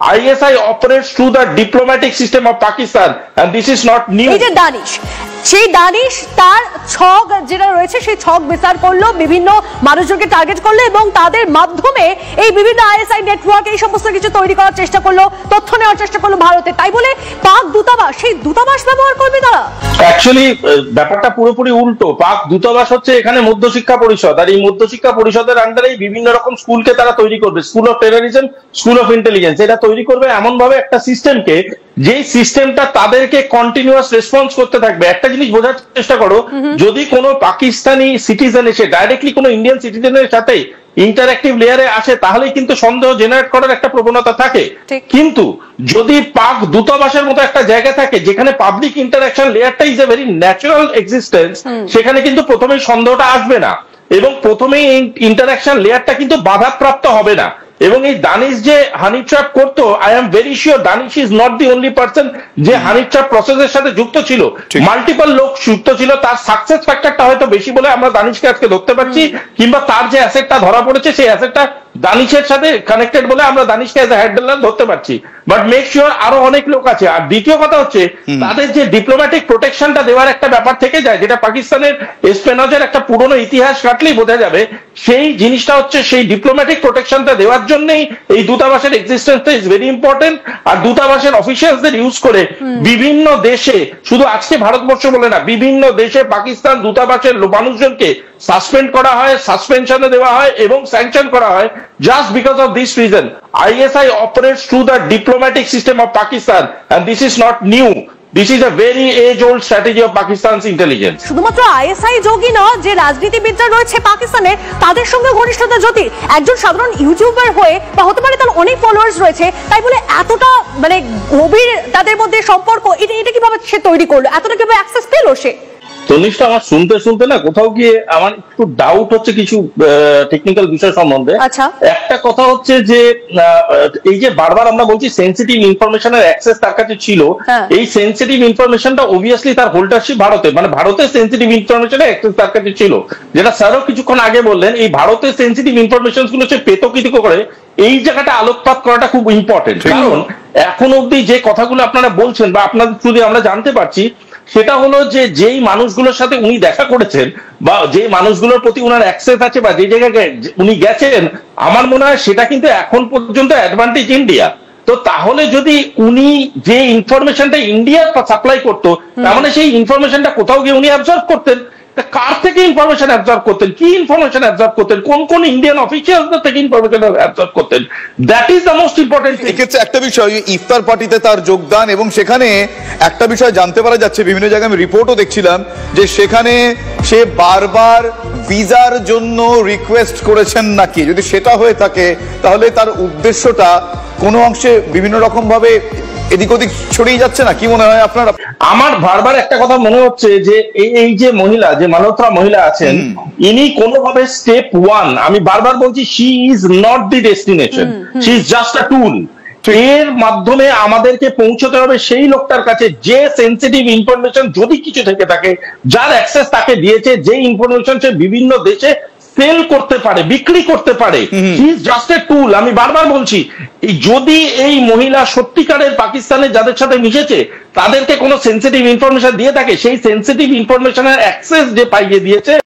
ISI operates through the diplomatic system of Pakistan, and this is not new. সেই দানিশ তার ছক যেটা রয়েছে সেই ছক বিস্তার করলো, বিভিন্ন মানুষজনকে টার্গেট করলো এবং তাদের মাধ্যমে এই বিভিন্ন আইএসআই নেটওয়ার্ক এই সমস্ত কিছু তৈরি করার চেষ্টা করলো, তথ্য নেওয়ার চেষ্টা করলো ভারতে। তাই বলে পাক দূতাবাস, সেই দূতাবাস ব্যবহার করবে তারা। অ্যাকচুয়ালি ব্যাপারটা পুরোপুরি উল্টো। পাক দূতাবাস হচ্ছে এখানে মধ্যশিক্ষা পরিষদ, আর এই মধ্যশিক্ষা পরিষদের আন্ডারে বিভিন্ন রকম স্কুলকে তারা তৈরি করবে। School of terrorism, school of intelligence, এটা তৈরি করবে এমন ভাবে একটা সিস্টেমকে, যে সিস্টেমটা তাদেরকে কন্টিনিউয়াস রেসপন্স করতে থাকবে। একটা জিনিস বোঝার চেষ্টা করো, যদি কোনো পাকিস্তানি সিটিজেন এসে ডাইরেক্টলি কোনো ইন্ডিয়ান সিটিজেনের সাথে ইন্টারঅ্যাক্টিভ লেয়ারে আসে, তাহলে কিন্তু সন্দেহ জেনারেট করার একটা প্রবণতা থাকে। কিন্তু যদি পাক দূতাবাসের মতো একটা জায়গা থাকে যেখানে পাবলিক ইন্টারাকশন লেয়ারটা is a very natural existence, সেখানে কিন্তু প্রথমেই সন্দেহটা আসবে না এবং প্রথমেই ইন্টারাকশন লেয়ারটা কিন্তু বাধাপ্রাপ্ত হবে না। এবং এই দানিশ যে হানি ট্র্যাপ করতো, I am very sure Danish is not the only person যে হানি ট্র্যাপ প্রসেসের সাথে যুক্ত ছিল। মাল্টিপল লোক যুক্ত ছিল। তার সাকসেস ফ্যাক্টরটা হয়তো বেশি বলে আমরা দানিশকে আজকে ধরতে পারছি, কিংবা তার যে অ্যাসেটটা ধরা পড়েছে সেই অ্যাসেটটা দানিশের সাথে কানেক্টেড বলে আমরা দানিশকে এজ এ হ্যান্ডলার ধরতে পারছি। বাট মেক শিওর আরো অনেক লোক আছে। আর দ্বিতীয় কথা হচ্ছে, তাদের যে ডিপ্লোম্যাটিক প্রোটেকশনটা দেওয়ার একটা ব্যাপার থেকে যায়, যেটা পাকিস্তানের এসপেনজের একটা পুরনো ইতিহাস কাটলেই বোঝা যাবে, সেই জিনিসটা হচ্ছে সেই ডিপ্লোম্যাটিক প্রোটেকশনটা দেওয়ার জন্যই এই দূতাবাসের এক্সিস্টেন্সটা ইজ ভেরি ইম্পর্টেন্ট। আর দূতাবাসের অফিসিয়ালসদের ইউজ করে বিভিন্ন দেশে, শুধু আজকে ভারতবর্ষ বলে না, বিভিন্ন দেশে পাকিস্তান দূতাবাসের মানুষজনকে সাসপেন্ড করা হয়, সাসপেনশনে দেওয়া হয় এবং স্যাংশন করা হয় just because of this reason. ISI operates through the diplomatic system of Pakistan, and this is not new. This is a very age-old strategy of Pakistan's intelligence. শুধুমাত্র আইএসআই যোগী নয়, যে রাজনীতিবিদরা রয়েছে পাকিস্তানে তাদের সঙ্গে ঘনিষ্ঠতা জ্যোতির, একজন সাধারণ ইউটিউবার হয়ে বা হতে পারে তার অনেক ফলোয়ার্স রয়েছে, তাই বলে এতটা মানে গভীর তাদের মধ্যে সম্পর্ক, এটা কিভাবে সে তৈরি করলো, এতটা কিভাবে অ্যাক্সেস পেলো সে? তনিষ্ঠা, আমার শুনতে না কোথাও গিয়ে আমার একটু ডাউট হচ্ছে কিছু টেকনিক্যাল বিষয় সম্বন্ধে। একটা কথা হচ্ছে যে এই যে বারবার আমরা বলছি সেন্সিটিভ ইনফরমেশনের অ্যাক্সেস তার কাছে ছিল, এই সেন্সিটিভ ইনফরমেশনটা অবভিয়াসলি তার হোল্ডারশিপ ভারতে, মানে ভারতের সেন্সিটিভ ইনফরমেশনের অ্যাক্সেস তার কাছে ছিল, যেটা স্যারও কিছুক্ষণ আগে বললেন। এই ভারতের সেন্সিটিভ ইনফরমেশন গুলো সে পেত কি করে, এই জায়গাটা আলোকপাত করাটা খুব ইম্পর্টেন্ট। কারণ এখন অব্দি যে কথাগুলো আপনারা বলছেন বা আপনাদের থ্রু দিয়ে আমরা জানতে পারছি, সেটা হলো যে যেই মানুষগুলোর সাথে উনি দেখা করেছেন বা যে মানুষগুলোর প্রতি উনার অ্যাক্সেস আছে বা যে জায়গায় উনি গেছেন, আমার মনে হয় সেটা কিন্তু এখন পর্যন্ত অ্যাডভান্টেজ ইন্ডিয়া। তো তাহলে যদি উনি যে ইনফরমেশনটা ইন্ডিয়া সাপ্লাই করতো, তার মানে সেই ইনফরমেশনটা কোথাও গিয়ে উনি অ্যাবজর্ব করতেন। কার থেকে ইনফরমেশন অ্যাবজর্ব করতেন, কি ইনফরমেশন অ্যাবজর্ব করতেন, কোন কোন ইন্ডিয়ান অফিসিয়ালসদের থেকে ইনফরমেশন অ্যাবজর্ব করতেন, that is the most important. এক্ষেত্রে একটা বিষয়, ইফতার পার্টিতে তার যোগদান, এবং সেখানে একটা বিষয় জানতে পারা যাচ্ছে, বিভিন্ন জায়গায় আমি রিপোর্টও দেখছিলাম যে সেখানে সে বারবার ভিসার জন্য রিকোয়েস্ট করেছেন নাকি। যদি সেটা হয়ে থাকে তাহলে তার উদ্দেশ্যটা কোনো অংশে বিভিন্ন রকম ভাবে এদিক ওদিক ছড়িয়ে যাচ্ছে না, কি মনে হয় আপনার? আমার বারবার একটা কথা মনে হচ্ছে যে এই যে মহিলা, যে মালহোত্রা মহিলা আছেন, ইনি কোনোভাবে স্টেপ ওয়ান, আমি বারবার বলছি, she is not the destination, she is just a tool. এর মাধ্যমে আমাদেরকে পৌঁছতে হবে সেই লোকটার কাছে যে সেন্সিটিভ ইনফরমেশন যদি কিছু থেকে থাকে, যার অ্যাক্সেস তাকে দিয়েছে, যে ইনফরমেশন সে বিভিন্ন দেশে সেল করতে পারে, বিক্রি করতে পারে। হি ইজ জাস্ট এ টুল। আমি বারবার বলছি, যদি এই মহিলা সত্যিকারের পাকিস্তানের যাদের সাথে মিশেছে তাদেরকে কোনো সেন্সিটিভ ইনফরমেশন দিয়ে থাকে, সেই সেন্সিটিভ ইনফরমেশনের অ্যাক্সেস যে পাইয়ে দিয়েছে